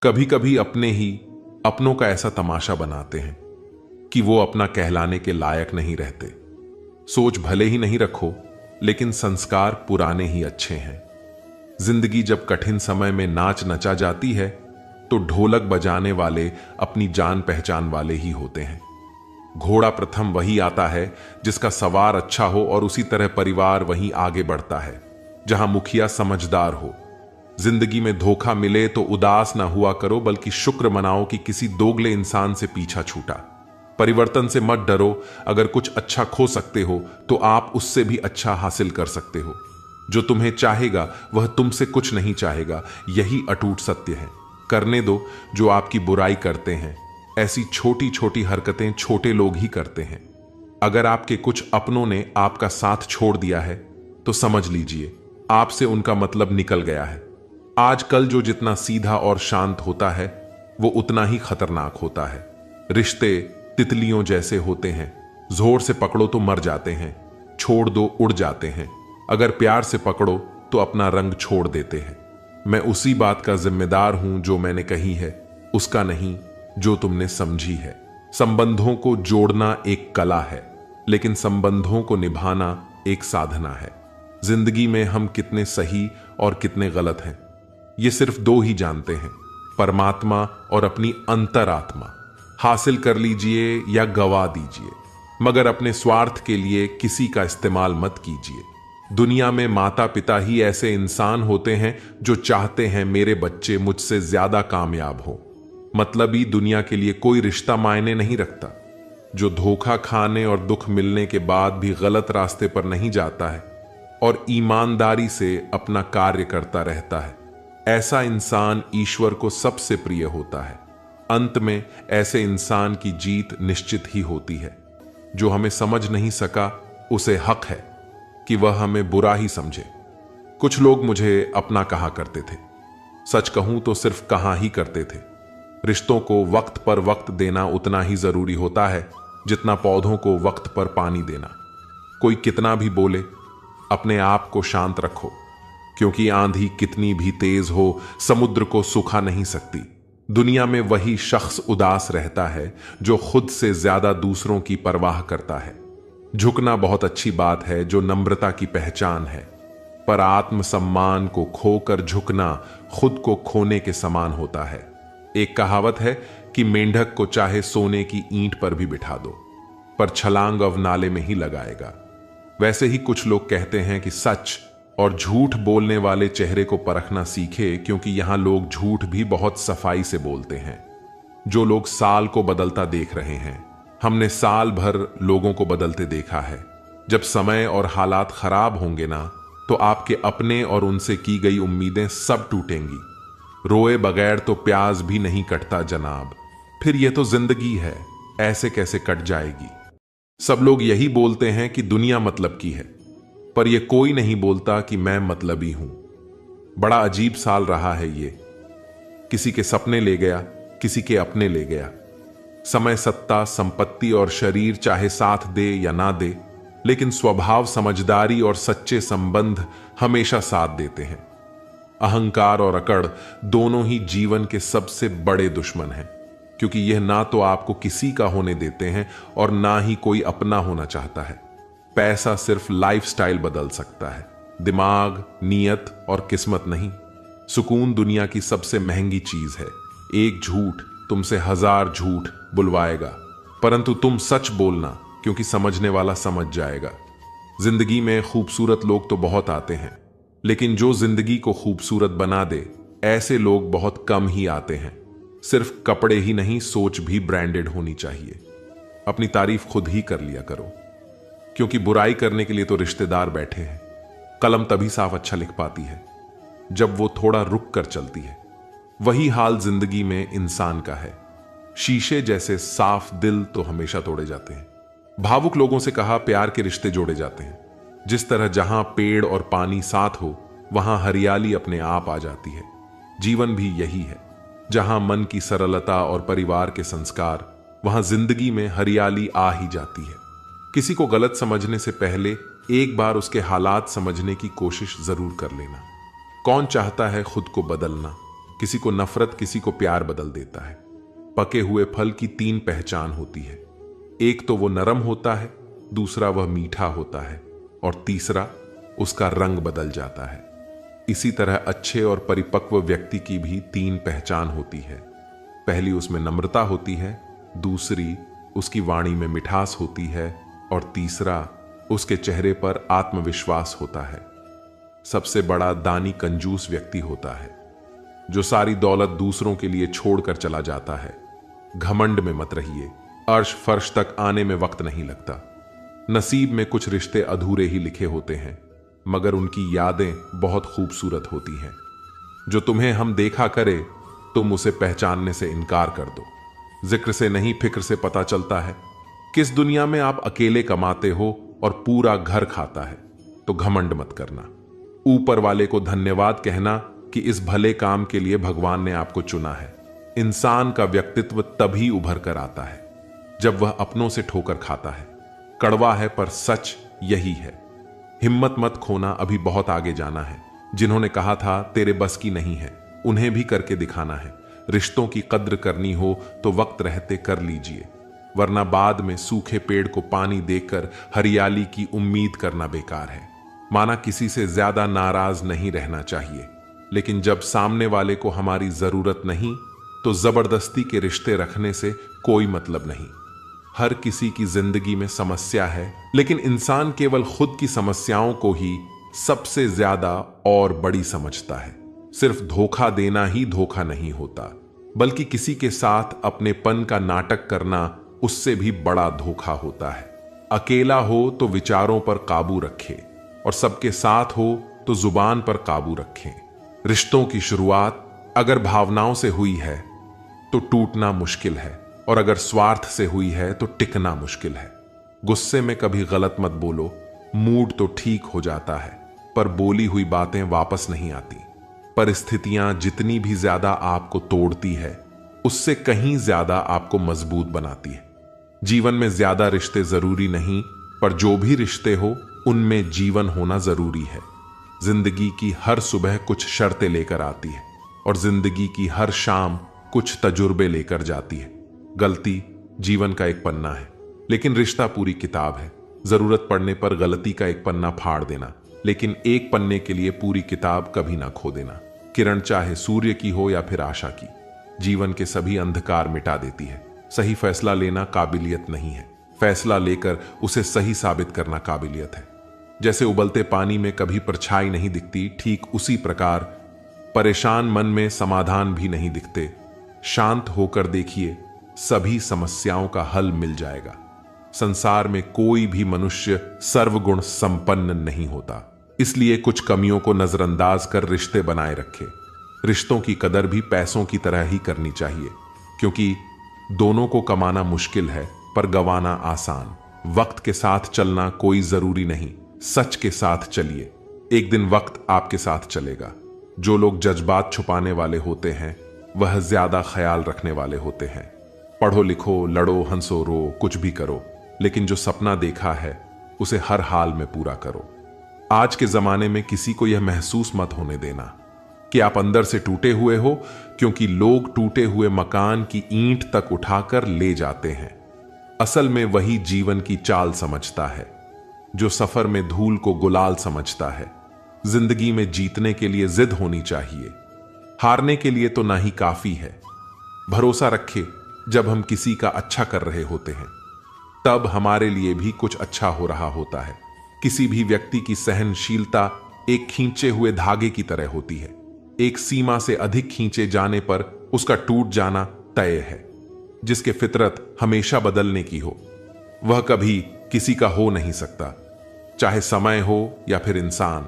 कभी कभी अपने ही अपनों का ऐसा तमाशा बनाते हैं कि वो अपना कहलाने के लायक नहीं रहते। सोच भले ही नहीं रखो, लेकिन संस्कार पुराने ही अच्छे हैं। जिंदगी जब कठिन समय में नाच नचा जाती है तो ढोलक बजाने वाले अपनी जान पहचान वाले ही होते हैं। घोड़ा प्रथम वही आता है जिसका सवार अच्छा हो, और उसी तरह परिवार वहीं आगे बढ़ता है जहां मुखिया समझदार हो। जिंदगी में धोखा मिले तो उदास ना हुआ करो, बल्कि शुक्र मनाओ कि किसी दोगले इंसान से पीछा छूटा। परिवर्तन से मत डरो, अगर कुछ अच्छा खो सकते हो तो आप उससे भी अच्छा हासिल कर सकते हो। जो तुम्हें चाहेगा वह तुमसे कुछ नहीं चाहेगा, यही अटूट सत्य है। करने दो जो आपकी बुराई करते हैं। ऐसी छोटी छोटी हरकतें छोटे लोग ही करते हैं। अगर आपके कुछ अपनों ने आपका साथ छोड़ दिया है तो समझ लीजिए आपसे उनका मतलब निकल गया है। आजकल जो जितना सीधा और शांत होता है वो उतना ही खतरनाक होता है। रिश्ते तितलियों जैसे होते हैं, जोर से पकड़ो तो मर जाते हैं, छोड़ दो उड़ जाते हैं। अगर प्यार से पकड़ो तो अपना रंग छोड़ देते हैं। मैं उसी बात का जिम्मेदार हूं जो मैंने कही है, उसका नहीं जो तुमने समझी है। संबंधों को जोड़ना एक कला है, लेकिन संबंधों को निभाना एक साधना है। जिंदगी में हम कितने सही और कितने गलत हैं ये सिर्फ दो ही जानते हैं, परमात्मा और अपनी अंतरात्मा। हासिल कर लीजिए या गवा दीजिए, मगर अपने स्वार्थ के लिए किसी का इस्तेमाल मत कीजिए। दुनिया में माता पिता ही ऐसे इंसान होते हैं जो चाहते हैं मेरे बच्चे मुझसे ज्यादा कामयाब हो। मतलबी दुनिया के लिए कोई रिश्ता मायने नहीं रखता। जो धोखा खाने और दुख मिलने के बाद भी गलत रास्ते पर नहीं जाता है और ईमानदारी से अपना कार्य करता रहता है, ऐसा इंसान ईश्वर को सबसे प्रिय होता है। अंत में ऐसे इंसान की जीत निश्चित ही होती है। जो हमें समझ नहीं सका उसे हक है कि वह हमें बुरा ही समझे। कुछ लोग मुझे अपना कहा करते थे, सच कहूं तो सिर्फ कहा ही करते थे। रिश्तों को वक्त पर वक्त देना उतना ही जरूरी होता है जितना पौधों को वक्त पर पानी देना। कोई कितना भी बोले, अपने आप को शांत रखो, क्योंकि आंधी कितनी भी तेज हो समुद्र को सुखा नहीं सकती। दुनिया में वही शख्स उदास रहता है जो खुद से ज्यादा दूसरों की परवाह करता है। झुकना बहुत अच्छी बात है जो नम्रता की पहचान है, पर आत्मसम्मान को खोकर झुकना खुद को खोने के समान होता है। एक कहावत है कि मेंढक को चाहे सोने की ईंट पर भी बिठा दो, पर छलांग अब नाले में ही लगाएगा। वैसे ही कुछ लोग कहते हैं कि सच और झूठ बोलने वाले चेहरे को परखना सीखे, क्योंकि यहां लोग झूठ भी बहुत सफाई से बोलते हैं। जो लोग साल को बदलता देख रहे हैं, हमने साल भर लोगों को बदलते देखा है। जब समय और हालात खराब होंगे ना, तो आपके अपने और उनसे की गई उम्मीदें सब टूटेंगी। रोए बगैर तो प्याज भी नहीं कटता जनाब। फिर यह तो जिंदगी है, ऐसे कैसे कट जाएगी। सब लोग यही बोलते हैं कि दुनिया मतलब की है, पर यह कोई नहीं बोलता कि मैं मतलबी हूं। बड़ा अजीब साल रहा है ये। किसी के सपने ले गया, किसी के अपने ले गया। समय, सत्ता, संपत्ति और शरीर चाहे साथ दे या ना दे, लेकिन स्वभाव, समझदारी और सच्चे संबंध हमेशा साथ देते हैं। अहंकार और अकड़ दोनों ही जीवन के सबसे बड़े दुश्मन हैं, क्योंकि यह ना तो आपको किसी का होने देते हैं और ना ही कोई अपना होना चाहता है। पैसा सिर्फ लाइफस्टाइल बदल सकता है, दिमाग, नीयत और किस्मत नहीं। सुकून दुनिया की सबसे महंगी चीज है। एक झूठ तुमसे 1000 झूठ बुलवाएगा, परंतु तुम सच बोलना, क्योंकि समझने वाला समझ जाएगा। जिंदगी में खूबसूरत लोग तो बहुत आते हैं, लेकिन जो जिंदगी को खूबसूरत बना दे, ऐसे लोग बहुत कम ही आते हैं। सिर्फ कपड़े ही नहीं, सोच भी ब्रांडेड होनी चाहिए। अपनी तारीफ खुद ही कर लिया करो, क्योंकि बुराई करने के लिए तो रिश्तेदार बैठे हैं। कलम तभी साफ अच्छा लिख पाती है जब वो थोड़ा रुक कर चलती है। वही हाल जिंदगी में इंसान का है। शीशे जैसे साफ दिल तो हमेशा तोड़े जाते हैं। भावुक लोगों से कहा प्यार के रिश्ते जोड़े जाते हैं। जिस तरह जहां पेड़ और पानी साथ हो, वहां हरियाली अपने आप आ जाती है। जीवन भी यही है, जहां मन की सरलता और परिवार के संस्कार, वहां जिंदगी में हरियाली आ ही जाती है। किसी को गलत समझने से पहले एक बार उसके हालात समझने की कोशिश जरूर कर लेना। कौन चाहता है खुद को बदलना? किसी को नफरत, किसी को प्यार बदल देता है। पके हुए फल की 3 पहचान होती है। एक तो वो नरम होता है, दूसरा वह मीठा होता है और तीसरा उसका रंग बदल जाता है। इसी तरह अच्छे और परिपक्व व्यक्ति की भी 3 पहचान होती है। पहली उसमें नम्रता होती है, दूसरी उसकी वाणी में मिठास होती है और तीसरा उसके चेहरे पर आत्मविश्वास होता है। सबसे बड़ा दानी कंजूस व्यक्ति होता है, जो सारी दौलत दूसरों के लिए छोड़कर चला जाता है। घमंड में मत रहिए, अर्श फर्श तक आने में वक्त नहीं लगता। नसीब में कुछ रिश्ते अधूरे ही लिखे होते हैं, मगर उनकी यादें बहुत खूबसूरत होती हैं। जो तुम्हें हम देखा करे, तुम उसे पहचानने से इनकार कर दो। जिक्र से नहीं, फिक्र से पता चलता है किस दुनिया में आप अकेले कमाते हो और पूरा घर खाता है। तो घमंड मत करना, ऊपर वाले को धन्यवाद कहना कि इस भले काम के लिए भगवान ने आपको चुना है। इंसान का व्यक्तित्व तभी उभर कर आता है जब वह अपनों से ठोकर खाता है। कड़वा है पर सच यही है। हिम्मत मत खोना, अभी बहुत आगे जाना है। जिन्होंने कहा था तेरे बस की नहीं है, उन्हें भी करके दिखाना है। रिश्तों की कद्र करनी हो तो वक्त रहते कर लीजिए, वरना बाद में सूखे पेड़ को पानी देकर हरियाली की उम्मीद करना बेकार है। माना किसी से ज्यादा नाराज नहीं रहना चाहिए, लेकिन जब सामने वाले को हमारी जरूरत नहीं तो जबरदस्ती के रिश्ते रखने से कोई मतलब नहीं। हर किसी की जिंदगी में समस्या है, लेकिन इंसान केवल खुद की समस्याओं को ही सबसे ज्यादा और बड़ी समझता है। सिर्फ धोखा देना ही धोखा नहीं होता, बल्कि किसी के साथ अपनेपन का नाटक करना उससे भी बड़ा धोखा होता है। अकेला हो तो विचारों पर काबू रखे और सबके साथ हो तो जुबान पर काबू रखें। रिश्तों की शुरुआत अगर भावनाओं से हुई है तो टूटना मुश्किल है, और अगर स्वार्थ से हुई है तो टिकना मुश्किल है। गुस्से में कभी गलत मत बोलो, मूड तो ठीक हो जाता है पर बोली हुई बातें वापस नहीं आती। परिस्थितियां जितनी भी ज्यादा आपको तोड़ती है, उससे कहीं ज्यादा आपको मजबूत बनाती है। जीवन में ज्यादा रिश्ते जरूरी नहीं, पर जो भी रिश्ते हो उनमें जीवन होना जरूरी है। जिंदगी की हर सुबह कुछ शर्तें लेकर आती है और जिंदगी की हर शाम कुछ तजुर्बे लेकर जाती है। गलती जीवन का एक पन्ना है, लेकिन रिश्ता पूरी किताब है। जरूरत पड़ने पर गलती का एक पन्ना फाड़ देना, लेकिन एक पन्ने के लिए पूरी किताब कभी ना खो देना। किरण चाहे सूर्य की हो या फिर आशा की, जीवन के सभी अंधकार मिटा देती है। सही फैसला लेना काबिलियत नहीं है, फैसला लेकर उसे सही साबित करना काबिलियत है। जैसे उबलते पानी में कभी परछाई नहीं दिखती, ठीक उसी प्रकार परेशान मन में समाधान भी नहीं दिखते। शांत होकर देखिए, सभी समस्याओं का हल मिल जाएगा। संसार में कोई भी मनुष्य सर्वगुण संपन्न नहीं होता, इसलिए कुछ कमियों को नजरअंदाज कर रिश्ते बनाए रखे। रिश्तों की कदर भी पैसों की तरह ही करनी चाहिए, क्योंकि दोनों को कमाना मुश्किल है पर गंवाना आसान। वक्त के साथ चलना कोई जरूरी नहीं, सच के साथ चलिए, एक दिन वक्त आपके साथ चलेगा। जो लोग जज्बात छुपाने वाले होते हैं वह ज्यादा ख्याल रखने वाले होते हैं। पढ़ो लिखो, लड़ो, हंसो, रो, कुछ भी करो, लेकिन जो सपना देखा है उसे हर हाल में पूरा करो। आज के जमाने में किसी को यह महसूस मत होने देना कि आप अंदर से टूटे हुए हो, क्योंकि लोग टूटे हुए मकान की ईंट तक उठाकर ले जाते हैं। असल में वही जीवन की चाल समझता है जो सफर में धूल को गुलाल समझता है। जिंदगी में जीतने के लिए जिद होनी चाहिए, हारने के लिए तो ना ही काफी है। भरोसा रखे, जब हम किसी का अच्छा कर रहे होते हैं तब हमारे लिए भी कुछ अच्छा हो रहा होता है। किसी भी व्यक्ति की सहनशीलता एक खींचे हुए धागे की तरह होती है। एक सीमा से अधिक खींचे जाने पर उसका टूट जाना तय है। जिसके फितरत हमेशा बदलने की हो वह कभी किसी का हो नहीं सकता, चाहे समय हो या फिर इंसान।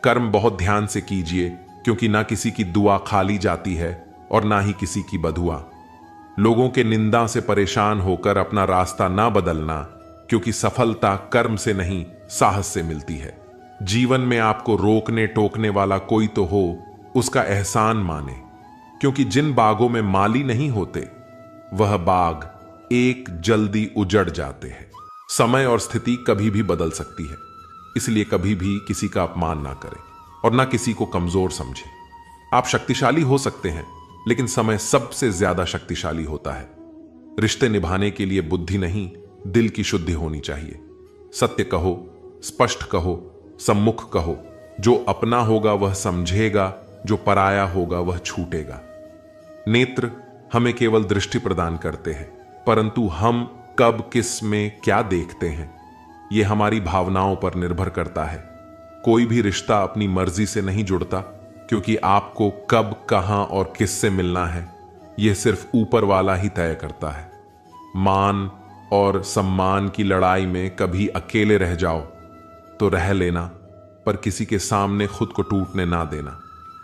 कर्म बहुत ध्यान से कीजिए, क्योंकि ना किसी की दुआ खाली जाती है और ना ही किसी की बदुआ। लोगों के निंदा से परेशान होकर अपना रास्ता ना बदलना, क्योंकि सफलता कर्म से नहीं साहस से मिलती है। जीवन में आपको रोकने टोकने वाला कोई तो हो, उसका एहसान माने, क्योंकि जिन बागों में माली नहीं होते वह बाग एक जल्दी उजड़ जाते हैं। समय और स्थिति कभी भी बदल सकती है, इसलिए कभी भी किसी का अपमान ना करें और ना किसी को कमजोर समझें। आप शक्तिशाली हो सकते हैं, लेकिन समय सबसे ज्यादा शक्तिशाली होता है। रिश्ते निभाने के लिए बुद्धि नहीं, दिल की शुद्धि होनी चाहिए। सत्य कहो, स्पष्ट कहो, सम्मुख कहो। जो अपना होगा वह समझेगा, जो पराया होगा वह छूटेगा। नेत्र हमें केवल दृष्टि प्रदान करते हैं, परंतु हम कब किस में क्या देखते हैं यह हमारी भावनाओं पर निर्भर करता है। कोई भी रिश्ता अपनी मर्जी से नहीं जुड़ता, क्योंकि आपको कब, कहां और किससे मिलना है यह सिर्फ ऊपर वाला ही तय करता है। मान और सम्मान की लड़ाई में कभी अकेले रह जाओ तो रह लेना, पर किसी के सामने खुद को टूटने ना देना,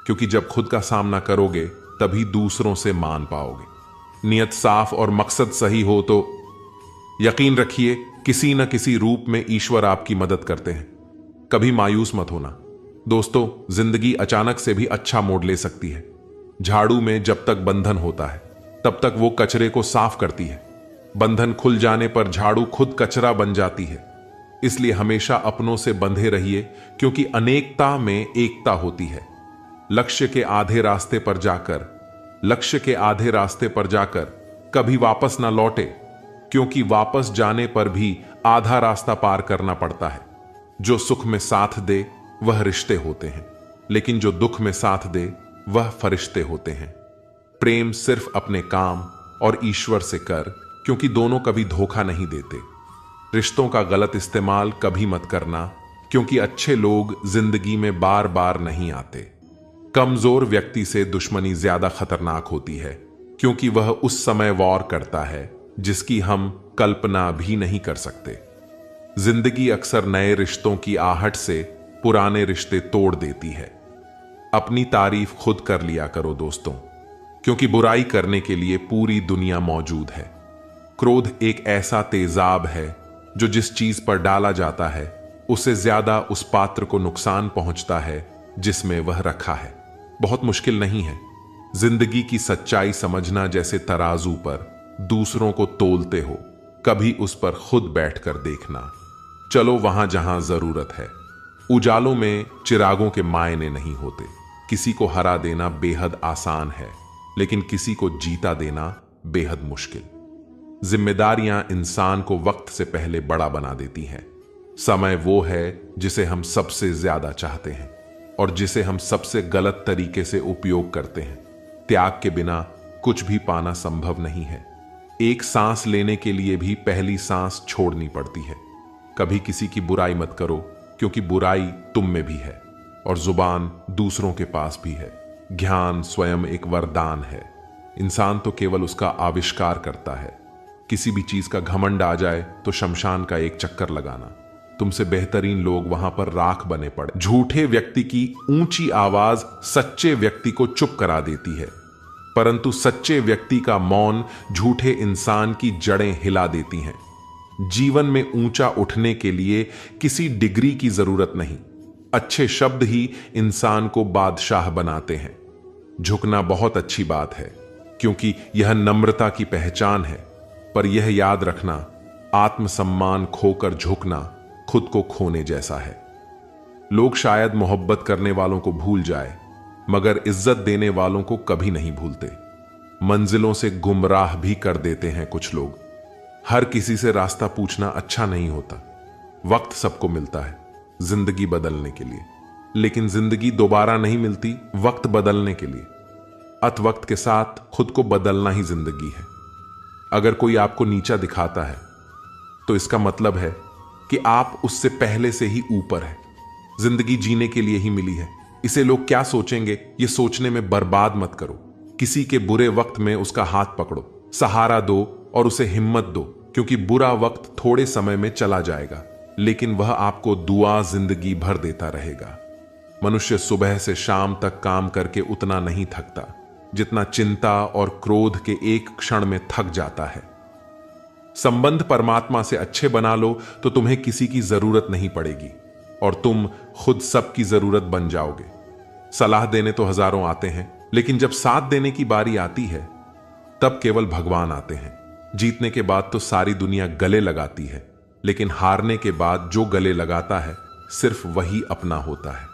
क्योंकि जब खुद का सामना करोगे तभी दूसरों से मान पाओगे। नियत साफ और मकसद सही हो तो यकीन रखिए किसी न किसी रूप में ईश्वर आपकी मदद करते हैं। कभी मायूस मत होना दोस्तों, जिंदगी अचानक से भी अच्छा मोड़ ले सकती है। झाड़ू में जब तक बंधन होता है तब तक वो कचरे को साफ करती है। बंधन खुल जाने पर झाड़ू खुद कचरा बन जाती है। इसलिए हमेशा अपनों से बंधे रहिए, क्योंकि अनेकता में एकता होती है। लक्ष्य के आधे रास्ते पर जाकर कभी वापस ना लौटे, क्योंकि वापस जाने पर भी आधा रास्ता पार करना पड़ता है। जो सुख में साथ दे वह रिश्ते होते हैं, लेकिन जो दुख में साथ दे वह फरिश्ते होते हैं। प्रेम सिर्फ अपने काम और ईश्वर से कर, क्योंकि दोनों कभी धोखा नहीं देते। रिश्तों का गलत इस्तेमाल कभी मत करना, क्योंकि अच्छे लोग जिंदगी में बार बार नहीं आते। कमजोर व्यक्ति से दुश्मनी ज्यादा खतरनाक होती है, क्योंकि वह उस समय वॉर करता है जिसकी हम कल्पना भी नहीं कर सकते। जिंदगी अक्सर नए रिश्तों की आहट से पुराने रिश्ते तोड़ देती है। अपनी तारीफ खुद कर लिया करो दोस्तों, क्योंकि बुराई करने के लिए पूरी दुनिया मौजूद है। क्रोध एक ऐसा तेजाब है जो जिस चीज पर डाला जाता है उससे ज्यादा उस पात्र को नुकसान पहुंचता है जिसमें वह रखा है। बहुत मुश्किल नहीं है जिंदगी की सच्चाई समझना। जैसे तराजू पर दूसरों को तोलते हो, कभी उस पर खुद बैठकर देखना। चलो वहां जहां जरूरत है। उजालों में चिरागों के मायने नहीं होते। किसी को हरा देना बेहद आसान है, लेकिन किसी को जीता देना बेहद मुश्किल। जिम्मेदारियां इंसान को वक्त से पहले बड़ा बना देती हैं। समय वो है जिसे हम सबसे ज्यादा चाहते हैं और जिसे हम सबसे गलत तरीके से उपयोग करते हैं। त्याग के बिना कुछ भी पाना संभव नहीं है। एक सांस लेने के लिए भी पहली सांस छोड़नी पड़ती है। कभी किसी की बुराई मत करो, क्योंकि बुराई तुम में भी है और जुबान दूसरों के पास भी है। ज्ञान स्वयं एक वरदान है। इंसान तो केवल उसका आविष्कार करता है। किसी भी चीज का घमंड आ जाए तो शमशान का एक चक्कर लगाना। तुमसे बेहतरीन लोग वहां पर राख बने पड़े। झूठे व्यक्ति की ऊंची आवाज सच्चे व्यक्ति को चुप करा देती है, परंतु सच्चे व्यक्ति का मौन झूठे इंसान की जड़ें हिला देती हैं। जीवन में ऊंचा उठने के लिए किसी डिग्री की जरूरत नहीं। अच्छे शब्द ही इंसान को बादशाह बनाते हैं। झुकना बहुत अच्छी बात है, क्योंकि यह नम्रता की पहचान है, पर यह याद रखना, आत्मसम्मान खोकर झुकना खुद को खोने जैसा है। लोग शायद मोहब्बत करने वालों को भूल जाए, मगर इज्जत देने वालों को कभी नहीं भूलते। मंजिलों से गुमराह भी कर देते हैं कुछ लोग। हर किसी से रास्ता पूछना अच्छा नहीं होता। वक्त सबको मिलता है जिंदगी बदलने के लिए, लेकिन जिंदगी दोबारा नहीं मिलती वक्त बदलने के लिए। अत वक्त के साथ खुद को बदलना ही जिंदगी है। अगर कोई आपको नीचा दिखाता है तो इसका मतलब है कि आप उससे पहले से ही ऊपर है। जिंदगी जीने के लिए ही मिली है। इसे लोग क्या सोचेंगे ये सोचने में बर्बाद मत करो। किसी के बुरे वक्त में उसका हाथ पकड़ो, सहारा दो और उसे हिम्मत दो, क्योंकि बुरा वक्त थोड़े समय में चला जाएगा, लेकिन वह आपको दुआ जिंदगी भर देता रहेगा। मनुष्य सुबह से शाम तक काम करके उतना नहीं थकता जितना चिंता और क्रोध के एक क्षण में थक जाता है। संबंध परमात्मा से अच्छे बना लो तो तुम्हें किसी की जरूरत नहीं पड़ेगी और तुम खुद सबकी जरूरत बन जाओगे। सलाह देने तो हजारों आते हैं, लेकिन जब साथ देने की बारी आती है तब केवल भगवान आते हैं। जीतने के बाद तो सारी दुनिया गले लगाती है, लेकिन हारने के बाद जो गले लगाता है सिर्फ वही अपना होता है।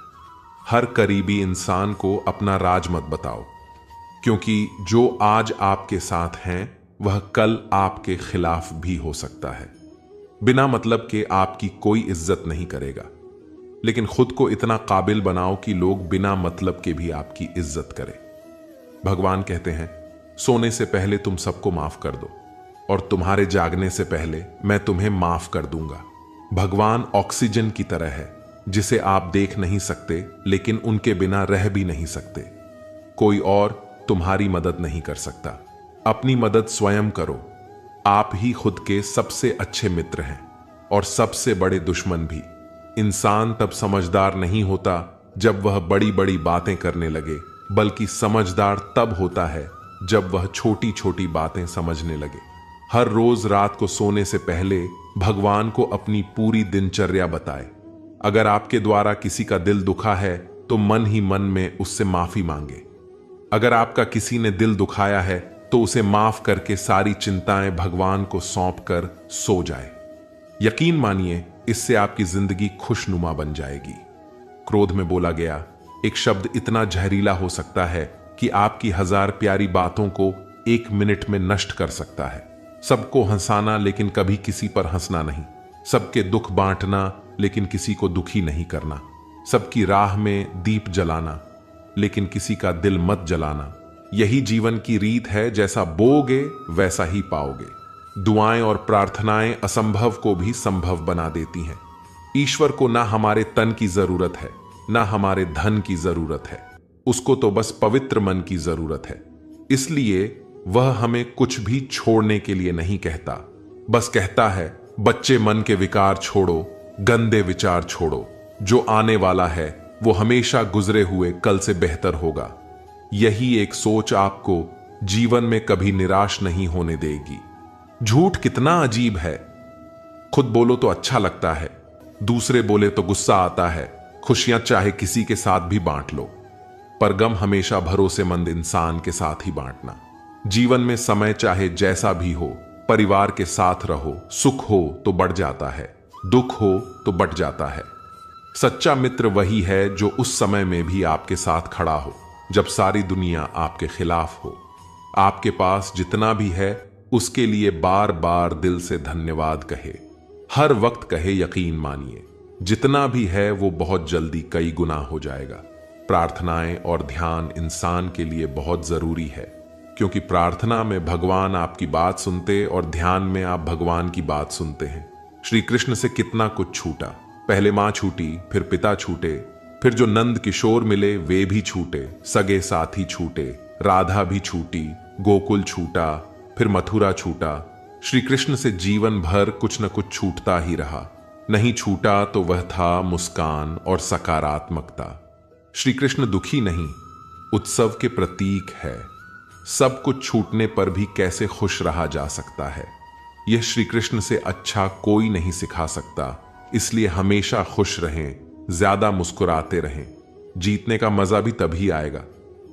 हर करीबी इंसान को अपना राज मत बताओ, क्योंकि जो आज आपके साथ हैं वह कल आपके खिलाफ भी हो सकता है। बिना मतलब के आपकी कोई इज्जत नहीं करेगा, लेकिन खुद को इतना काबिल बनाओ कि लोग बिना मतलब के भी आपकी इज्जत करें। भगवान कहते हैं, सोने से पहले तुम सबको माफ कर दो और तुम्हारे जागने से पहले मैं तुम्हें माफ कर दूंगा। भगवान ऑक्सीजन की तरह है, जिसे आप देख नहीं सकते लेकिन उनके बिना रह भी नहीं सकते। कोई और तुम्हारी मदद नहीं कर सकता। अपनी मदद स्वयं करो। आप ही खुद के सबसे अच्छे मित्र हैं और सबसे बड़े दुश्मन भी। इंसान तब समझदार नहीं होता जब वह बड़ी बड़ी बातें करने लगे, बल्कि समझदार तब होता है जब वह छोटी छोटी बातें समझने लगे। हर रोज रात को सोने से पहले भगवान को अपनी पूरी दिनचर्या बताए। अगर आपके द्वारा किसी का दिल दुखा है तो मन ही मन में उससे माफी मांगे। अगर आपका किसी ने दिल दुखाया है तो उसे माफ करके सारी चिंताएं भगवान को सौंप कर सो जाए। यकीन मानिए, इससे आपकी जिंदगी खुशनुमा बन जाएगी। क्रोध में बोला गया एक शब्द इतना जहरीला हो सकता है कि आपकी 1000 प्यारी बातों को 1 मिनट में नष्ट कर सकता है। सबको हंसाना लेकिन कभी किसी पर हंसना नहीं। सबके दुख बांटना लेकिन किसी को दुखी नहीं करना। सबकी राह में दीप जलाना लेकिन किसी का दिल मत जलाना। यही जीवन की रीत है, जैसा बोओगे वैसा ही पाओगे। दुआएं और प्रार्थनाएं असंभव को भी संभव बना देती हैं। ईश्वर को ना हमारे तन की जरूरत है, ना हमारे धन की जरूरत है। उसको तो बस पवित्र मन की जरूरत है। इसलिए वह हमें कुछ भी छोड़ने के लिए नहीं कहता, बस कहता है बच्चे मन के विकार छोड़ो, गंदे विचार छोड़ो। जो आने वाला है वो हमेशा गुजरे हुए कल से बेहतर होगा। यही एक सोच आपको जीवन में कभी निराश नहीं होने देगी। झूठ कितना अजीब है। खुद बोलो तो अच्छा लगता है, दूसरे बोले तो गुस्सा आता है। खुशियां चाहे किसी के साथ भी बांट लो, पर गम हमेशा भरोसेमंद इंसान के साथ ही बांटना। जीवन में समय चाहे जैसा भी हो, परिवार के साथ रहो। सुख हो तो बढ़ जाता है, दुख हो तो बढ़ जाता है। सच्चा मित्र वही है जो उस समय में भी आपके साथ खड़ा हो जब सारी दुनिया आपके खिलाफ हो। आपके पास जितना भी है उसके लिए बार बार दिल से धन्यवाद कहे, हर वक्त कहे। यकीन मानिए, जितना भी है वो बहुत जल्दी कई गुना हो जाएगा। प्रार्थनाएं और ध्यान इंसान के लिए बहुत जरूरी है, क्योंकि प्रार्थना में भगवान आपकी बात सुनते और ध्यान में आप भगवान की बात सुनते हैं। श्री कृष्ण से कितना कुछ छूटा। पहले मां छूटी, फिर पिता छूटे, फिर जो नंद किशोर मिले वे भी छूटे, सगे साथी छूटे, राधा भी छूटी, गोकुल छूटा, फिर मथुरा छूटा। श्री कृष्ण से जीवन भर कुछ न कुछ छूटता ही रहा। नहीं छूटा तो वह था मुस्कान और सकारात्मकता। श्री कृष्ण दुखी नहीं, उत्सव के प्रतीक है। सब कुछ छूटने पर भी कैसे खुश रहा जा सकता है, यह श्री कृष्ण से अच्छा कोई नहीं सिखा सकता। इसलिए हमेशा खुश रहें, ज्यादा मुस्कुराते रहें। जीतने का मजा भी तभी आएगा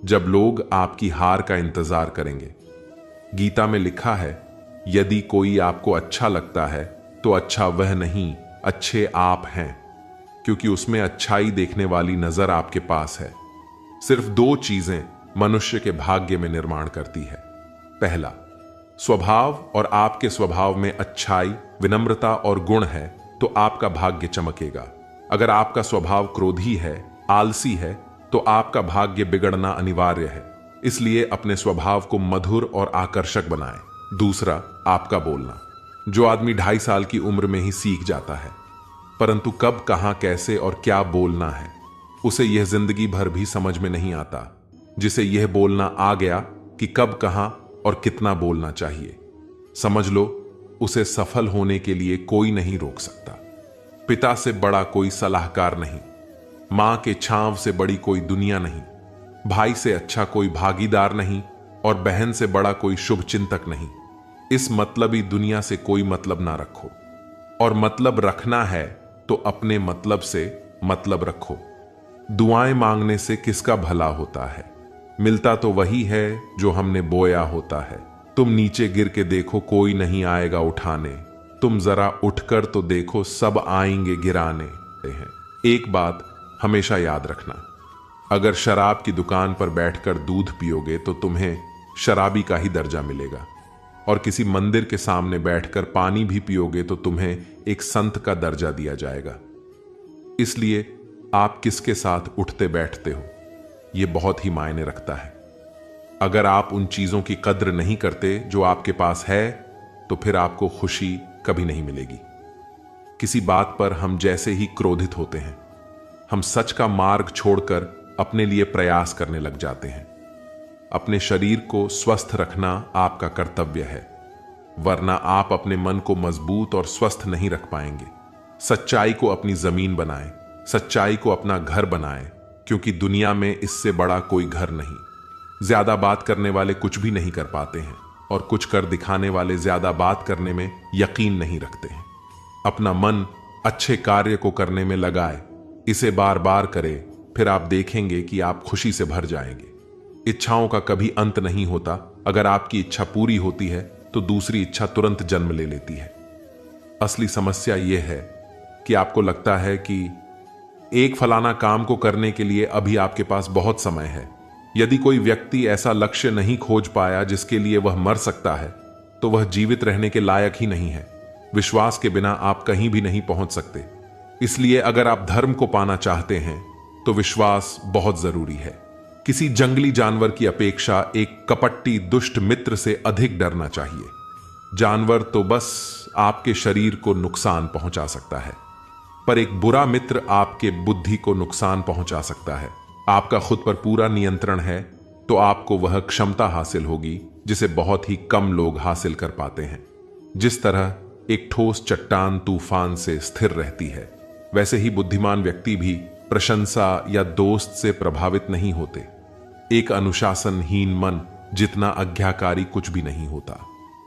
जब लोग आपकी हार का इंतजार करेंगे। गीता में लिखा है, यदि कोई आपको अच्छा लगता है तो अच्छा वह नहीं, अच्छे आप हैं, क्योंकि उसमें अच्छाई देखने वाली नजर आपके पास है। सिर्फ 2 चीजें मनुष्य के भाग्य में निर्माण करती है। पहला, स्वभाव, और आपके स्वभाव में अच्छाई, विनम्रता और गुण है तो आपका भाग्य चमकेगा। अगर आपका स्वभाव क्रोधी है, आलसी है, तो आपका भाग्य बिगड़ना अनिवार्य है। इसलिए अपने स्वभाव को मधुर और आकर्षक बनाएं। दूसरा, आपका बोलना, जो आदमी 2.5 साल की उम्र में ही सीख जाता है, परंतु कब, कहां, कैसे और क्या बोलना है उसे यह जिंदगी भर भी समझ में नहीं आता। जिसे यह बोलना आ गया कि कब, कहां और कितना बोलना चाहिए, समझ लो उसे सफल होने के लिए कोई नहीं रोक सकता। पिता से बड़ा कोई सलाहकार नहीं, मां के छांव से बड़ी कोई दुनिया नहीं, भाई से अच्छा कोई भागीदार नहीं और बहन से बड़ा कोई शुभ चिंतक नहीं। इस मतलबी दुनिया से कोई मतलब ना रखो, और मतलब रखना है तो अपने मतलब से मतलब रखो। दुआएं मांगने से किसका भला होता है? मिलता तो वही है जो हमने बोया होता है। तुम नीचे गिर के देखो, कोई नहीं आएगा उठाने। तुम जरा उठकर तो देखो, सब आएंगे गिराने हैं। एक बात हमेशा याद रखना, अगर शराब की दुकान पर बैठकर दूध पियोगे तो तुम्हें शराबी का ही दर्जा मिलेगा, और किसी मंदिर के सामने बैठकर पानी भी पियोगे तो तुम्हें एक संत का दर्जा दिया जाएगा। इसलिए आप किसके साथ उठते बैठते हो, यह बहुत ही मायने रखता है। अगर आप उन चीजों की कद्र नहीं करते जो आपके पास है, तो फिर आपको खुशी कभी नहीं मिलेगी। किसी बात पर हम जैसे ही क्रोधित होते हैं, हम सच का मार्ग छोड़कर अपने लिए प्रयास करने लग जाते हैं। अपने शरीर को स्वस्थ रखना आपका कर्तव्य है, वरना आप अपने मन को मजबूत और स्वस्थ नहीं रख पाएंगे। सच्चाई को अपनी जमीन बनाएं, सच्चाई को अपना घर बनाएं, क्योंकि दुनिया में इससे बड़ा कोई घर नहीं। ज्यादा बात करने वाले कुछ भी नहीं कर पाते हैं, और कुछ कर दिखाने वाले ज्यादा बात करने में यकीन नहीं रखते हैं। अपना मन अच्छे कार्य को करने में लगाए, इसे बार बार करें, फिर आप देखेंगे कि आप खुशी से भर जाएंगे। इच्छाओं का कभी अंत नहीं होता। अगर आपकी इच्छा पूरी होती है तो दूसरी इच्छा तुरंत जन्म ले लेती है। असली समस्या यह है कि आपको लगता है कि एक फलाना काम को करने के लिए अभी आपके पास बहुत समय है। यदि कोई व्यक्ति ऐसा लक्ष्य नहीं खोज पाया जिसके लिए वह मर सकता है, तो वह जीवित रहने के लायक ही नहीं है। विश्वास के बिना आप कहीं भी नहीं पहुंच सकते। इसलिए अगर आप धर्म को पाना चाहते हैं तो विश्वास बहुत जरूरी है। किसी जंगली जानवर की अपेक्षा एक कपटी दुष्ट मित्र से अधिक डरना चाहिए। जानवर तो बस आपके शरीर को नुकसान पहुंचा सकता है, पर एक बुरा मित्र आपके बुद्धि को नुकसान पहुंचा सकता है। आपका खुद पर पूरा नियंत्रण है तो आपको वह क्षमता हासिल होगी जिसे बहुत ही कम लोग हासिल कर पाते हैं। जिस तरह एक ठोस चट्टान तूफान से स्थिर रहती है, वैसे ही बुद्धिमान व्यक्ति भी प्रशंसा या दोस्त से प्रभावित नहीं होते। एक अनुशासनहीन मन जितना आज्ञाकारी कुछ भी नहीं होता।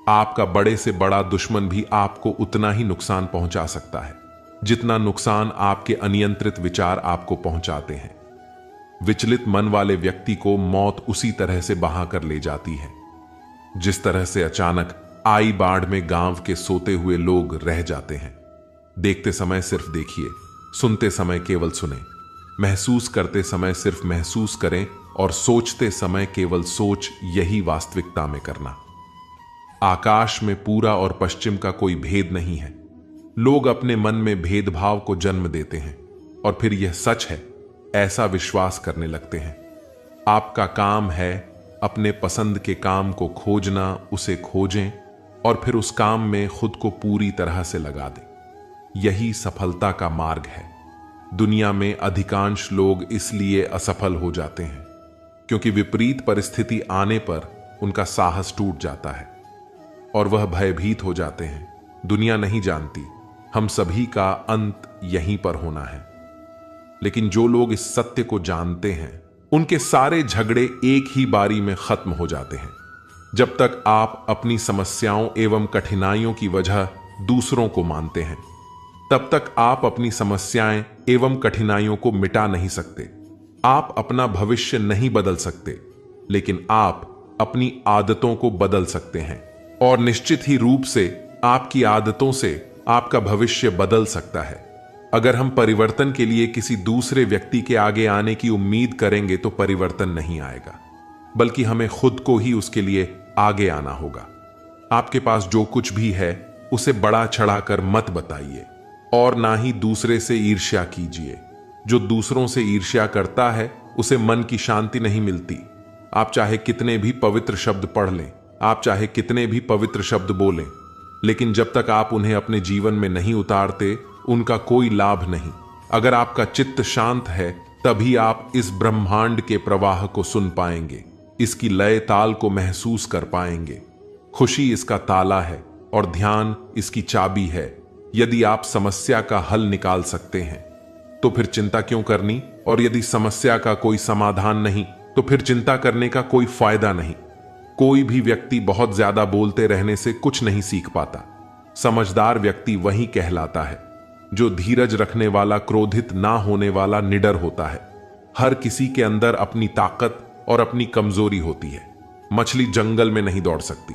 आपका बड़े से बड़ा दुश्मन भी आपको उतना ही नुकसान पहुंचा सकता है जितना नुकसान आपके अनियंत्रित विचार आपको पहुंचाते हैं। विचलित मन वाले व्यक्ति को मौत उसी तरह से बहा कर ले जाती है जिस तरह से अचानक आई बाढ़ में गांव के सोते हुए लोग रह जाते हैं। देखते समय सिर्फ देखिए, सुनते समय केवल सुने, महसूस करते समय सिर्फ महसूस करें, और सोचते समय केवल सोच, यही वास्तविकता में करना। आकाश में पूरा और पश्चिम का कोई भेद नहीं है। लोग अपने मन में भेदभाव को जन्म देते हैं और फिर यह सच है ऐसा विश्वास करने लगते हैं। आपका काम है अपने पसंद के काम को खोजना, उसे खोजें और फिर उस काम में खुद को पूरी तरह से लगा दें। यही सफलता का मार्ग है। दुनिया में अधिकांश लोग इसलिए असफल हो जाते हैं क्योंकि विपरीत परिस्थिति आने पर उनका साहस टूट जाता है और वह भयभीत हो जाते हैं। दुनिया नहीं जानती हम सभी का अंत यहीं पर होना है, लेकिन जो लोग इस सत्य को जानते हैं उनके सारे झगड़े एक ही बारी में खत्म हो जाते हैं। जब तक आप अपनी समस्याओं एवं कठिनाइयों की वजह दूसरों को मानते हैं, तब तक आप अपनी समस्याएं एवं कठिनाइयों को मिटा नहीं सकते। आप अपना भविष्य नहीं बदल सकते, लेकिन आप अपनी आदतों को बदल सकते हैं और निश्चित ही रूप से आपकी आदतों से आपका भविष्य बदल सकता है। अगर हम परिवर्तन के लिए किसी दूसरे व्यक्ति के आगे आने की उम्मीद करेंगे तो परिवर्तन नहीं आएगा, बल्कि हमें खुद को ही उसके लिए आगे आना होगा। आपके पास जो कुछ भी है उसे बड़ा चढ़ाकर मत बताइए और ना ही दूसरे से ईर्ष्या कीजिए। जो दूसरों से ईर्ष्या करता है उसे मन की शांति नहीं मिलती। आप चाहे कितने भी पवित्र शब्द पढ़ लें, आप चाहे कितने भी पवित्र शब्द बोलें, लेकिन जब तक आप उन्हें अपने जीवन में नहीं उतारते उनका कोई लाभ नहीं। अगर आपका चित्त शांत है तभी आप इस ब्रह्मांड के प्रवाह को सुन पाएंगे, इसकी लय ताल को महसूस कर पाएंगे। खुशी इसका ताला है और ध्यान इसकी चाबी है। यदि आप समस्या का हल निकाल सकते हैं तो फिर चिंता क्यों करनी, और यदि समस्या का कोई समाधान नहीं तो फिर चिंता करने का कोई फायदा नहीं। कोई भी व्यक्ति बहुत ज्यादा बोलते रहने से कुछ नहीं सीख पाता। समझदार व्यक्ति वही कहलाता है जो धीरज रखने वाला, क्रोधित ना होने वाला, निडर होता है। हर किसी के अंदर अपनी ताकत और अपनी कमजोरी होती है। मछली जंगल में नहीं दौड़ सकती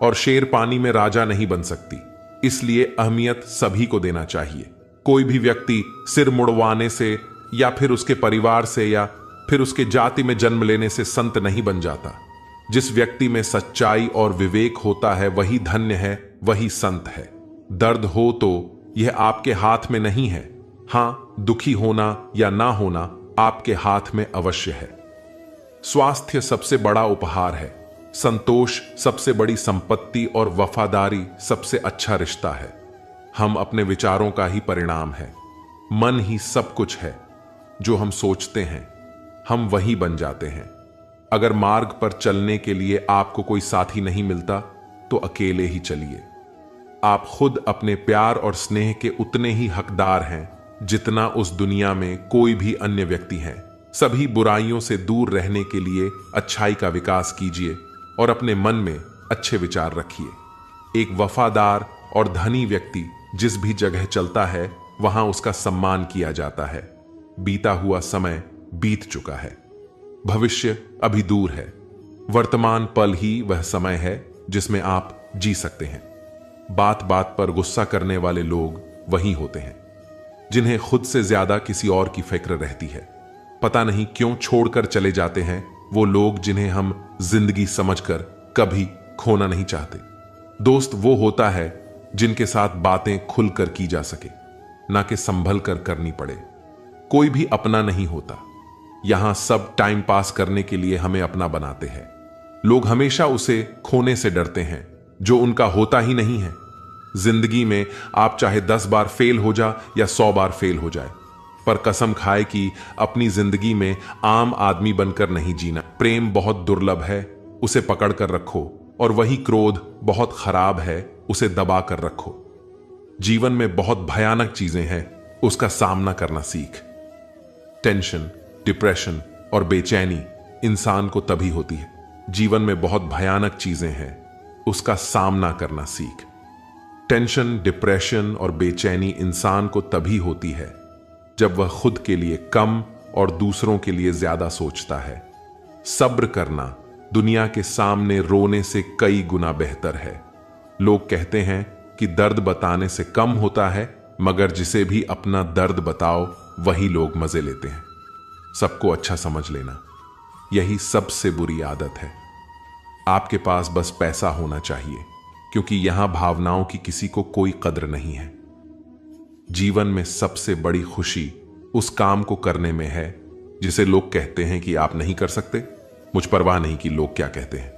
और शेर पानी में राजा नहीं बन सकती, इसलिए अहमियत सभी को देना चाहिए। कोई भी व्यक्ति सिर मुड़वाने से या फिर उसके परिवार से या फिर उसके जाति में जन्म लेने से संत नहीं बन जाता। जिस व्यक्ति में सच्चाई और विवेक होता है वही धन्य है, वही संत है। दर्द हो तो यह आपके हाथ में नहीं है। हां, दुखी होना या ना होना आपके हाथ में अवश्य है। स्वास्थ्य सबसे बड़ा उपहार है, संतोष सबसे बड़ी संपत्ति और वफादारी सबसे अच्छा रिश्ता है। हम अपने विचारों का ही परिणाम है। मन ही सब कुछ है। जो हम सोचते हैं हम वही बन जाते हैं। अगर मार्ग पर चलने के लिए आपको कोई साथी नहीं मिलता तो अकेले ही चलिए। आप खुद अपने प्यार और स्नेह के उतने ही हकदार हैं जितना उस दुनिया में कोई भी अन्य व्यक्ति है। सभी बुराइयों से दूर रहने के लिए अच्छाई का विकास कीजिए और अपने मन में अच्छे विचार रखिए। एक वफादार और धनी व्यक्ति जिस भी जगह चलता है वहां उसका सम्मान किया जाता है। बीता हुआ समय बीत चुका है, भविष्य अभी दूर है। वर्तमान पल ही वह समय है जिसमें आप जी सकते हैं। बात बात पर गुस्सा करने वाले लोग वही होते हैं जिन्हें खुद से ज्यादा किसी और की फिक्र रहती है। पता नहीं क्यों छोड़कर चले जाते हैं वो लोग जिन्हें हम जिंदगी समझकर कभी खोना नहीं चाहते। दोस्त वो होता है जिनके साथ बातें खुलकर की जा सके, ना कि संभल कर करनी पड़े। कोई भी अपना नहीं होता। यहां सब टाइम पास करने के लिए हमें अपना बनाते हैं। लोग हमेशा उसे खोने से डरते हैं जो उनका होता ही नहीं है। जिंदगी में आप चाहे 10 बार फेल हो जा या 100 बार फेल हो जाए, पर कसम खाए कि अपनी जिंदगी में आम आदमी बनकर नहीं जीना। प्रेम बहुत दुर्लभ है, उसे पकड़ कर रखो, और वही क्रोध बहुत खराब है, उसे दबा कर रखो। जीवन में बहुत भयानक चीजें हैं, उसका सामना करना सीख। टेंशन, डिप्रेशन और बेचैनी इंसान को तभी होती है। जीवन में बहुत भयानक चीजें हैं, उसका सामना करना सीख। टेंशन, डिप्रेशन और बेचैनी इंसान को तभी होती है जब वह खुद के लिए कम और दूसरों के लिए ज्यादा सोचता है। सब्र करना दुनिया के सामने रोने से कई गुना बेहतर है। लोग कहते हैं कि दर्द बताने से कम होता है, मगर जिसे भी अपना दर्द बताओ वही लोग मजे लेते हैं। सबको अच्छा समझ लेना, यही सबसे बुरी आदत है। आपके पास बस पैसा होना चाहिए, क्योंकि यहां भावनाओं की किसी को कोई कद्र नहीं है। जीवन में सबसे बड़ी खुशी उस काम को करने में है जिसे लोग कहते हैं कि आप नहीं कर सकते। मुझ परवाह नहीं कि लोग क्या कहते हैं।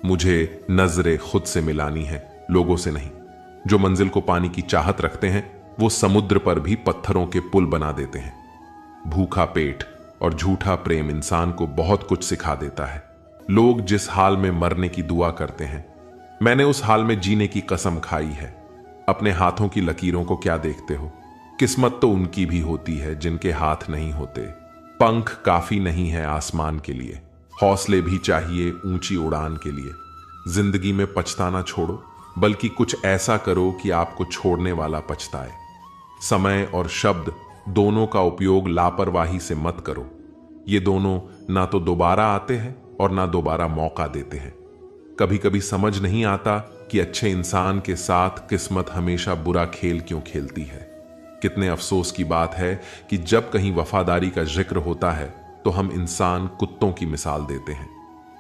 मुझे नजरें खुद से मिलानी है, लोगों से नहीं। जो मंजिल को पाने की चाहत रखते हैं वो समुद्र पर भी पत्थरों के पुल बना देते हैं। भूखा पेट और झूठा प्रेम इंसान को बहुत कुछ सिखा देता है। लोग जिस हाल में मरने की दुआ करते हैं, मैंने उस हाल में जीने की कसम खाई है। अपने हाथों की लकीरों को क्या देखते हो? किस्मत तो उनकी भी होती है जिनके हाथ नहीं होते। पंख काफी नहीं है आसमान के लिए, हौसले भी चाहिए ऊंची उड़ान के लिए। जिंदगी में पछताना छोड़ो, बल्कि कुछ ऐसा करो कि आपको छोड़ने वाला पछताए। समय और शब्द दोनों का उपयोग लापरवाही से मत करो। ये दोनों ना तो दोबारा आते हैं और ना दोबारा मौका देते हैं। कभी कभी समझ नहीं आता कि अच्छे इंसान के साथ किस्मत हमेशा बुरा खेल क्यों खेलती है। कितने अफसोस की बात है कि जब कहीं वफादारी का जिक्र होता है तो हम इंसान कुत्तों की मिसाल देते हैं।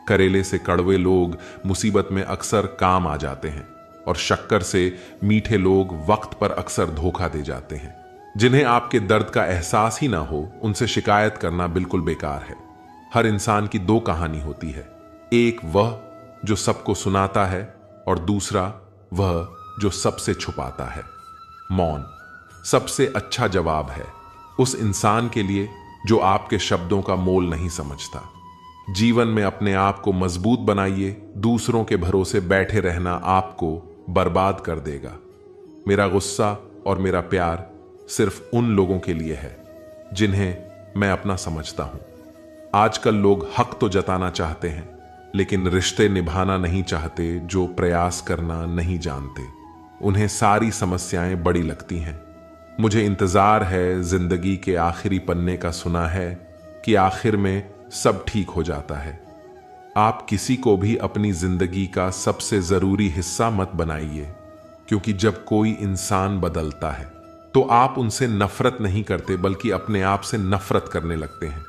करेले से कड़वे लोग मुसीबत में अक्सर काम आ जाते हैं, और शक्कर से मीठे लोग वक्त पर अक्सर धोखा दे जाते हैं। जिन्हें आपके दर्द का एहसास ही ना हो, उनसे शिकायत करना बिल्कुल बेकार है। हर इंसान की दो कहानी होती है, एक वह जो सबको सुनाता है और दूसरा वह जो सबसे छुपाता है। मौन सबसे अच्छा जवाब है उस इंसान के लिए जो आपके शब्दों का मोल नहीं समझता। जीवन में अपने आप को मजबूत बनाइए, दूसरों के भरोसे बैठे रहना आपको बर्बाद कर देगा। मेरा गुस्सा और मेरा प्यार सिर्फ उन लोगों के लिए है जिन्हें मैं अपना समझता हूं। आजकल लोग हक तो जताना चाहते हैं, लेकिन रिश्ते निभाना नहीं चाहते। जो प्रयास करना नहीं जानते, उन्हें सारी समस्याएं बड़ी लगती हैं। मुझे इंतजार है जिंदगी के आखिरी पन्ने का, सुना है कि आखिर में सब ठीक हो जाता है। आप किसी को भी अपनी जिंदगी का सबसे जरूरी हिस्सा मत बनाइए, क्योंकि जब कोई इंसान बदलता है तो आप उनसे नफरत नहीं करते, बल्कि अपने आप से नफरत करने लगते हैं।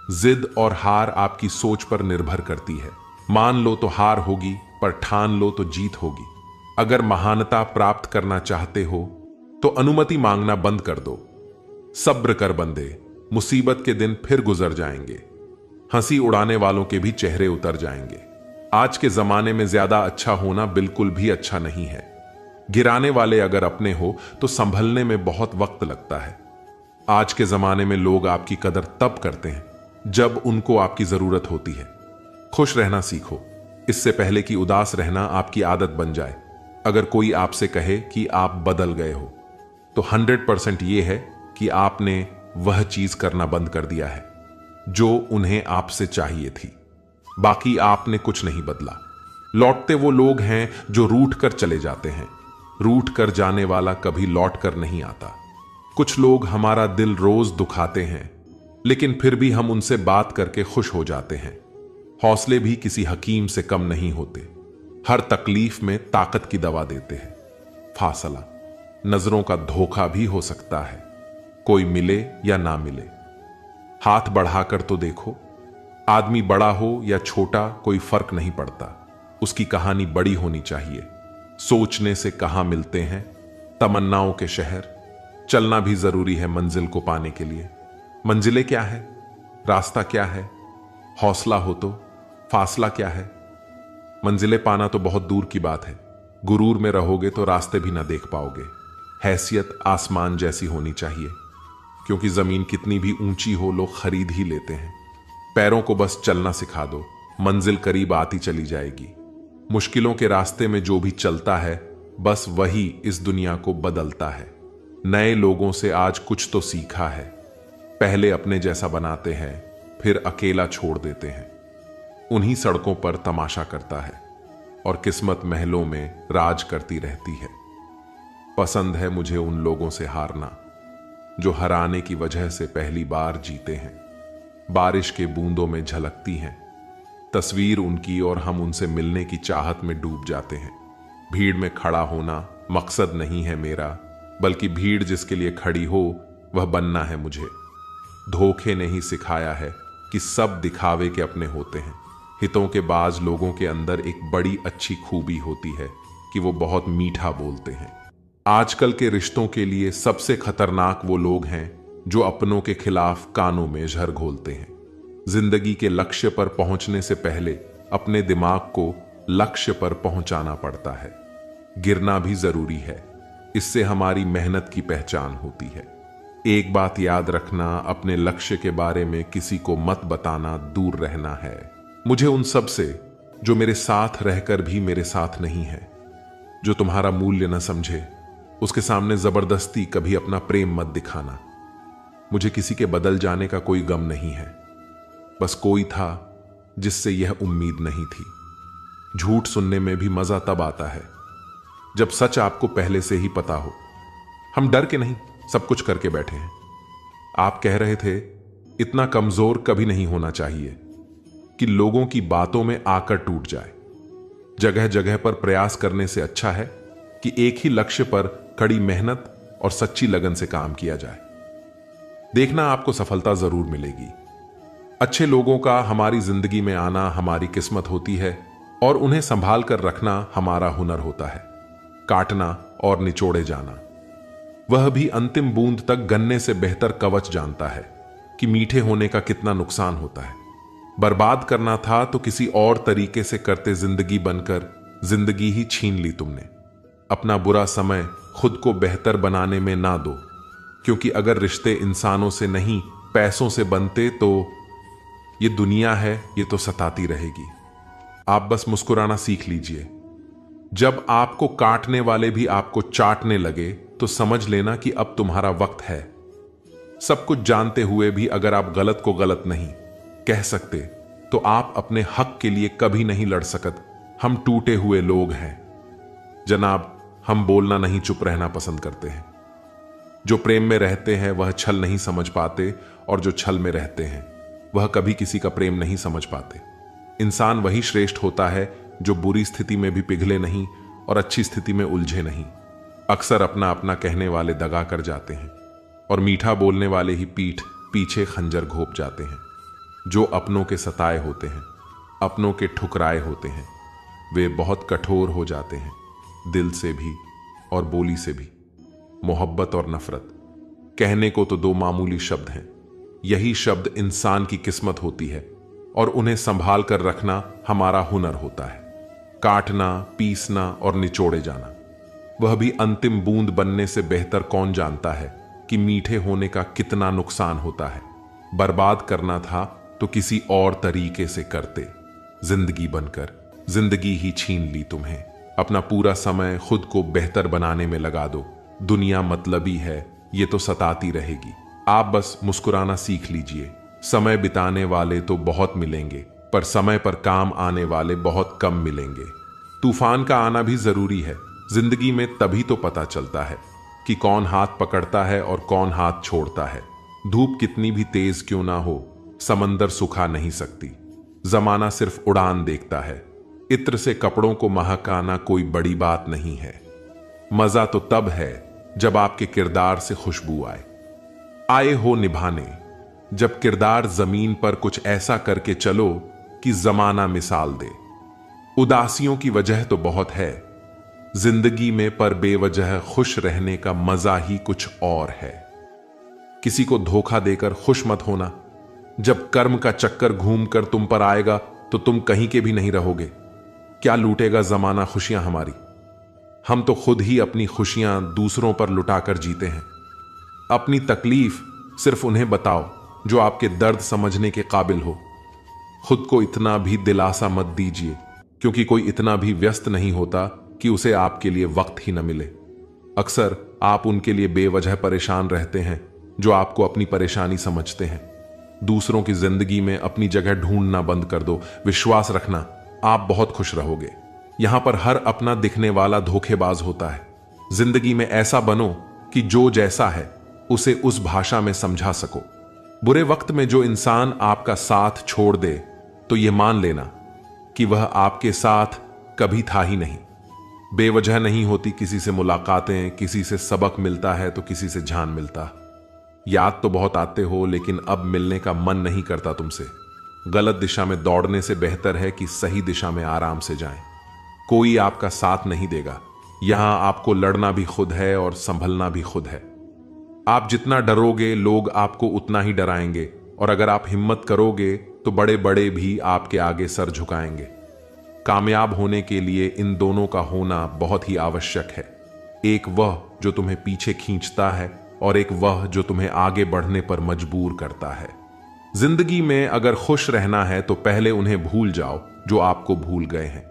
जिद और हार आपकी सोच पर निर्भर करती है। मान लो तो हार होगी, पर ठान लो तो जीत होगी। अगर महानता प्राप्त करना चाहते हो तो अनुमति मांगना बंद कर दो। सब्र कर बंदे, मुसीबत के दिन फिर गुजर जाएंगे। हंसी उड़ाने वालों के भी चेहरे उतर जाएंगे। आज के जमाने में ज्यादा अच्छा होना बिल्कुल भी अच्छा नहीं है। गिराने वाले अगर अपने हो तो संभलने में बहुत वक्त लगता है। आज के जमाने में लोग आपकी कदर तब करते हैं जब उनको आपकी जरूरत होती है। खुश रहना सीखो, इससे पहले कि उदास रहना आपकी आदत बन जाए। अगर कोई आपसे कहे कि आप बदल गए हो तो 100% यह है कि आपने वह चीज करना बंद कर दिया है जो उन्हें आपसे चाहिए थी। बाकी आपने कुछ नहीं बदला। लौटते वो लोग हैं जो रूठ कर चले जाते हैं। रूठ कर जाने वाला कभी लौट कर नहीं आता। कुछ लोग हमारा दिल रोज दुखाते हैं, लेकिन फिर भी हम उनसे बात करके खुश हो जाते हैं। हौसले भी किसी हकीम से कम नहीं होते। हर तकलीफ में ताकत की दवा देते हैं। फासला, नजरों का धोखा भी हो सकता है, कोई मिले या ना मिले। हाथ बढ़ाकर तो देखो, आदमी बड़ा हो या छोटा कोई फर्क नहीं पड़ता, उसकी कहानी बड़ी होनी चाहिए। सोचने से कहां मिलते हैं तमन्नाओं के शहर। चलना भी जरूरी है मंजिल को पाने के लिए। मंजिलें क्या है, रास्ता क्या है, हौसला हो तो फासला क्या है। मंजिलें पाना तो बहुत दूर की बात है। गुरूर में रहोगे तो रास्ते भी ना देख पाओगे। हैसियत आसमान जैसी होनी चाहिए, क्योंकि जमीन कितनी भी ऊंची हो लोग खरीद ही लेते हैं। पैरों को बस चलना सिखा दो, मंजिल करीब आती चली जाएगी। मुश्किलों के रास्ते में जो भी चलता है बस वही इस दुनिया को बदलता है। नए लोगों से आज कुछ तो सीखा है। पहले अपने जैसा बनाते हैं, फिर अकेला छोड़ देते हैं। उन्हीं सड़कों पर तमाशा करता है और किस्मत महलों में राज करती रहती है। पसंद है मुझे उन लोगों से हारना जो हराने की वजह से पहली बार जीते हैं। बारिश के बूंदों में झलकती हैं तस्वीर उनकी और हम उनसे मिलने की चाहत में डूब जाते हैं। भीड़ में खड़ा होना मकसद नहीं है मेरा, बल्कि भीड़ जिसके लिए खड़ी हो वह बनना है मुझे। धोखे ने ही सिखाया है कि सब दिखावे के अपने होते हैं। हितों के बाज लोगों के अंदर एक बड़ी अच्छी खूबी होती है कि वो बहुत मीठा बोलते हैं। आजकल के रिश्तों के लिए सबसे खतरनाक वो लोग हैं जो अपनों के खिलाफ कानों में जहर घोलते हैं। जिंदगी के लक्ष्य पर पहुंचने से पहले अपने दिमाग को लक्ष्य पर पहुंचाना पड़ता है। गिरना भी जरूरी है, इससे हमारी मेहनत की पहचान होती है। एक बात याद रखना, अपने लक्ष्य के बारे में किसी को मत बताना, दूर रहना है। मुझे उन सब से जो मेरे साथ रहकर भी मेरे साथ नहीं है, जो तुम्हारा मूल्य न समझे, उसके सामने जबरदस्ती कभी अपना प्रेम मत दिखाना। मुझे किसी के बदल जाने का कोई गम नहीं है, बस कोई था जिससे यह उम्मीद नहीं थी। झूठ सुनने में भी मजा तब आता है जब सच आपको पहले से ही पता हो। हम डर के नहीं सब कुछ करके बैठे हैं। आप कह रहे थे इतना कमजोर कभी नहीं होना चाहिए कि लोगों की बातों में आकर टूट जाए। जगह जगह पर प्रयास करने से अच्छा है कि एक ही लक्ष्य पर कड़ी मेहनत और सच्ची लगन से काम किया जाए। देखना आपको सफलता जरूर मिलेगी। अच्छे लोगों का हमारी जिंदगी में आना हमारी किस्मत होती है और उन्हें संभाल कर रखना हमारा हुनर होता है। काटना और निचोड़े जाना, वह भी अंतिम बूंद तक गन्ने से बेहतर कवच जानता है कि मीठे होने का कितना नुकसान होता है। बर्बाद करना था तो किसी और तरीके से करते जिंदगी बनकर जिंदगी ही छीन ली तुमने। अपना बुरा समय खुद को बेहतर बनाने में ना दो, क्योंकि अगर रिश्ते इंसानों से नहीं पैसों से बनते तो ये दुनिया है ये तो सताती रहेगी। आप बस मुस्कुराना सीख लीजिए। जब आपको काटने वाले भी आपको चाटने लगे तो समझ लेना कि अब तुम्हारा वक्त है। सब कुछ जानते हुए भी अगर आप गलत को गलत नहीं कह सकते तो आप अपने हक के लिए कभी नहीं लड़ सकते। हम टूटे हुए लोग हैं जनाब, हम बोलना नहीं चुप रहना पसंद करते हैं। जो प्रेम में रहते हैं वह छल नहीं समझ पाते और जो छल में रहते हैं वह कभी किसी का प्रेम नहीं समझ पाते। इंसान वही श्रेष्ठ होता है जो बुरी स्थिति में भी पिघले नहीं और अच्छी स्थिति में उलझे नहीं। अक्सर अपना अपना कहने वाले दगा कर जाते हैं और मीठा बोलने वाले ही पीठ पीछे खंजर घोंप जाते हैं। जो अपनों के सताए होते हैं, अपनों के ठुकराए होते हैं, वे बहुत कठोर हो जाते हैं, दिल से भी और बोली से भी। मोहब्बत और नफरत कहने को तो दो मामूली शब्द हैं, यही शब्द इंसान की किस्मत होती है और उन्हें संभाल कर रखना हमारा हुनर होता है। काटना, पीसना और निचोड़े जाना, वह भी अंतिम बूंद बनने से बेहतर कौन जानता है कि मीठे होने का कितना नुकसान होता है। बर्बाद करना था तो किसी और तरीके से करते, जिंदगी बनकर जिंदगी ही छीन ली तुम्हें। अपना पूरा समय खुद को बेहतर बनाने में लगा दो। दुनिया मतलबी है, ये तो सताती रहेगी। आप बस मुस्कुराना सीख लीजिए। समय बिताने वाले तो बहुत मिलेंगे, पर समय पर काम आने वाले बहुत कम मिलेंगे। तूफान का आना भी जरूरी है। जिंदगी में तभी तो पता चलता है कि कौन हाथ पकड़ता है और कौन हाथ छोड़ता है। धूप कितनी भी तेज क्यों ना हो, समंदर सुखा नहीं सकती। जमाना सिर्फ उड़ान देखता है। इत्र से कपड़ों को महकाना कोई बड़ी बात नहीं है। मजा तो तब है जब आपके किरदार से खुशबू आए हो निभाने, जब किरदार जमीन पर कुछ ऐसा करके चलो कि जमाना मिसाल दे। उदासियों की वजह तो बहुत है जिंदगी में, पर बेवजह खुश रहने का मजा ही कुछ और है। किसी को धोखा देकर खुश मत होना। जब कर्म का चक्कर घूमकर तुम पर आएगा तो तुम कहीं के भी नहीं रहोगे। क्या लूटेगा जमाना खुशियां हमारी? हम तो खुद ही अपनी खुशियां दूसरों पर लुटाकर जीते हैं। अपनी तकलीफ सिर्फ उन्हें बताओ जो आपके दर्द समझने के काबिल हो। खुद को इतना भी दिलासा मत दीजिए, क्योंकि कोई इतना भी व्यस्त नहीं होता कि उसे आपके लिए वक्त ही न मिले। अक्सर आप उनके लिए बेवजह परेशान रहते हैं जो आपको अपनी परेशानी समझते हैं। दूसरों की जिंदगी में अपनी जगह ढूंढना बंद कर दो। विश्वास रखना, आप बहुत खुश रहोगे। यहां पर हर अपना दिखने वाला धोखेबाज होता है। जिंदगी में ऐसा बनो कि जो जैसा है उसे उस भाषा में समझा सको। बुरे वक्त में जो इंसान आपका साथ छोड़ दे तो यह मान लेना कि वह आपके साथ कभी था ही नहीं। बेवजह नहीं होती किसी से मुलाकातें, किसी से सबक मिलता है तो किसी से जान मिलता। याद तो बहुत आते हो, लेकिन अब मिलने का मन नहीं करता तुमसे। गलत दिशा में दौड़ने से बेहतर है कि सही दिशा में आराम से जाएं। कोई आपका साथ नहीं देगा। यहां आपको लड़ना भी खुद है और संभलना भी खुद है। आप जितना डरोगे लोग आपको उतना ही डराएंगे, और अगर आप हिम्मत करोगे तो बड़े बड़े भी आपके आगे सर झुकाएंगे। कामयाब होने के लिए इन दोनों का होना बहुत ही आवश्यक है। एक वह जो तुम्हें पीछे खींचता है और एक वह जो तुम्हें आगे बढ़ने पर मजबूर करता है। जिंदगी में अगर खुश रहना है तो पहले उन्हें भूल जाओ जो आपको भूल गए हैं।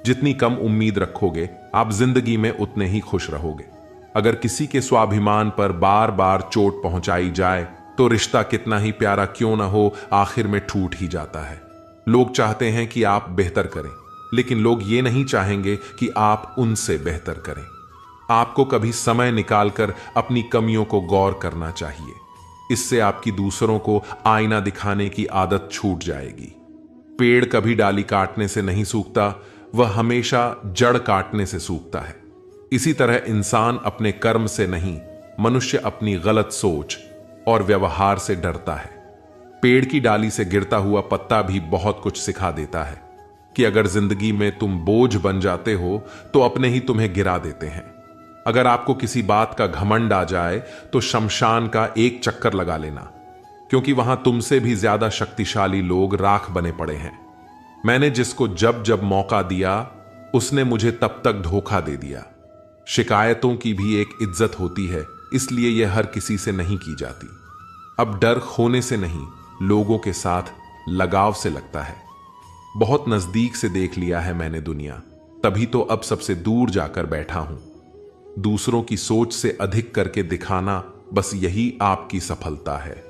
जितनी कम उम्मीद रखोगे आप जिंदगी में उतने ही खुश रहोगे। अगर किसी के स्वाभिमान पर बार बार चोट पहुंचाई जाए तो रिश्ता कितना ही प्यारा क्यों ना हो, आखिर में टूट ही जाता है। लोग चाहते हैं कि आप बेहतर करें, लेकिन लोग ये नहीं चाहेंगे कि आप उनसे बेहतर करें। आपको कभी समय निकालकर अपनी कमियों को गौर करना चाहिए। इससे आपकी दूसरों को आईना दिखाने की आदत छूट जाएगी। पेड़ कभी डाली काटने से नहीं सूखता, वह हमेशा जड़ काटने से सूखता है। इसी तरह इंसान अपने कर्म से नहीं, मनुष्य अपनी गलत सोच और व्यवहार से डरता है। पेड़ की डाली से गिरता हुआ पत्ता भी बहुत कुछ सिखा देता है कि अगर जिंदगी में तुम बोझ बन जाते हो तो अपने ही तुम्हें गिरा देते हैं। अगर आपको किसी बात का घमंड आ जाए तो शमशान का एक चक्कर लगा लेना, क्योंकि वहां तुमसे भी ज्यादा शक्तिशाली लोग राख बने पड़े हैं। मैंने जिसको जब जब मौका दिया उसने मुझे तब तक धोखा दे दिया। शिकायतों की भी एक इज्जत होती है, इसलिए यह हर किसी से नहीं की जाती। अब डर खोने से नहीं, लोगों के साथ लगाव से लगता है। बहुत नजदीक से देख लिया है मैंने दुनिया, तभी तो अब सबसे दूर जाकर बैठा हूं। दूसरों की सोच से अधिक करके दिखाना, बस यही आपकी सफलता है।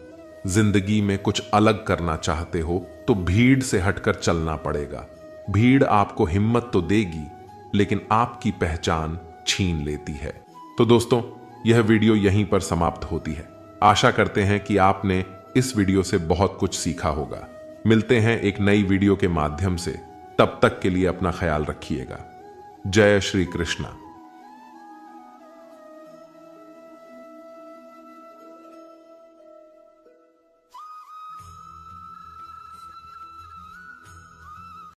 जिंदगी में कुछ अलग करना चाहते हो तो भीड़ से हटकर चलना पड़ेगा। भीड़ आपको हिम्मत तो देगी, लेकिन आपकी पहचान छीन लेती है। तो दोस्तों, यह वीडियो यहीं पर समाप्त होती है। आशा करते हैं कि आपने इस वीडियो से बहुत कुछ सीखा होगा। मिलते हैं एक नई वीडियो के माध्यम से। तब तक के लिए अपना ख्याल रखिएगा। जय श्री कृष्णा।